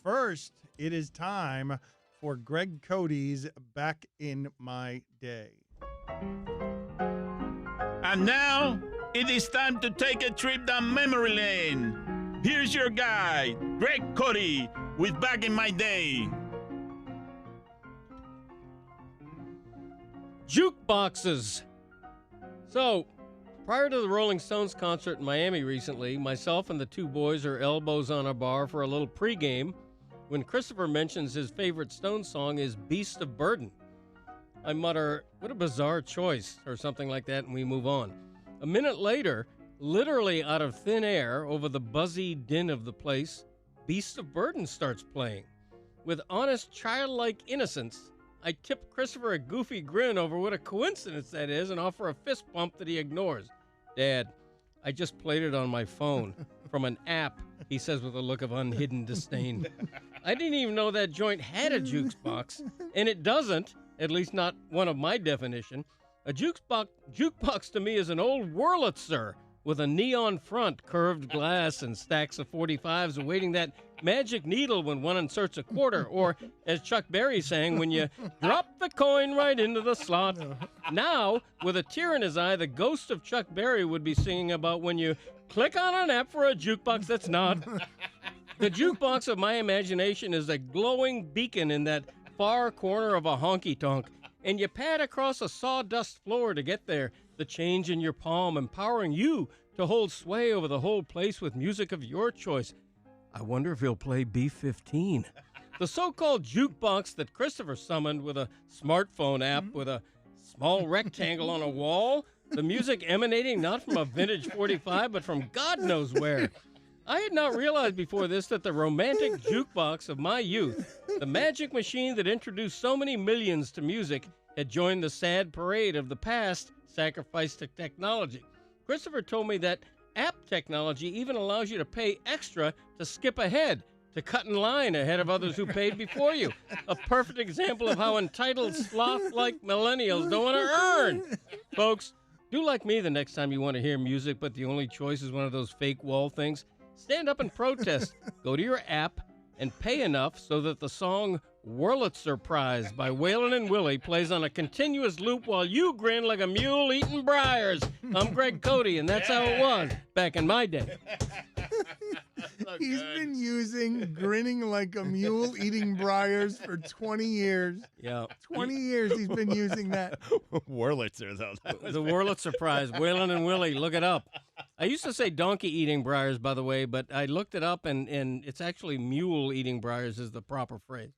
first, it is time for Greg Cote's Back in My Day. And now, it is time to take a trip down memory lane. Here's your guide, Greg Cote, with Back in My Day. Jukeboxes. So, prior to the Rolling Stones concert in Miami recently, myself and the two boys are elbows on a bar for a little pregame when Christopher mentions his favorite Stones song is Beast of Burden. I mutter, what a bizarre choice, or something like that, and we move on. A minute later, literally out of thin air, over the buzzy din of the place, Beast of Burden starts playing. With honest, childlike innocence, I tip Christopher a goofy grin over what a coincidence that is and offer a fist bump that he ignores. Dad, I just played it on my phone from an app, he says with a look of unhidden disdain. I didn't even know that joint had a jukebox, and it doesn't, at least not one of my definition. A jukebox to me is an old Wurlitzer with a neon front, curved glass, and stacks of 45s awaiting that magic needle when one inserts a quarter, or, as Chuck Berry sang, when you drop the coin right into the slot. Now, with a tear in his eye, the ghost of Chuck Berry would be singing about when you click on an app for a jukebox that's not. The jukebox of my imagination is a glowing beacon in that far corner of a honky-tonk, and you pad across a sawdust floor to get there, the change in your palm empowering you to hold sway over the whole place with music of your choice. I wonder if he'll play B-15. The so-called jukebox that Christopher summoned with a smartphone app with a small rectangle on a wall, the music emanating not from a vintage 45 but from God knows where. I had not realized before this that the romantic jukebox of my youth, the magic machine that introduced so many millions to music, had joined the sad parade of the past, sacrificed to technology. Christopher told me that app technology even allows you to pay extra to skip ahead, to cut in line ahead of others who paid before you. A perfect example of how entitled sloth-like millennials don't want to earn. Folks, do like me the next time you want to hear music, but the only choice is one of those fake wall things. Stand up and protest. Go to your app and pay enough so that the song Wurlitzer Prize by Waylon and Willie plays on a continuous loop while you grin like a mule eating briars. I'm Greg Cote, and that's how it was back in my day. He's been using grinning like a mule eating briars for 20 years. Yeah. 20 years he's been using that. Wurlitzer, though. The Wurlitzer Prize, Waylon and Willie, look it up. I used to say donkey eating briars, by the way, but I looked it up, and it's actually mule eating briars is the proper phrase.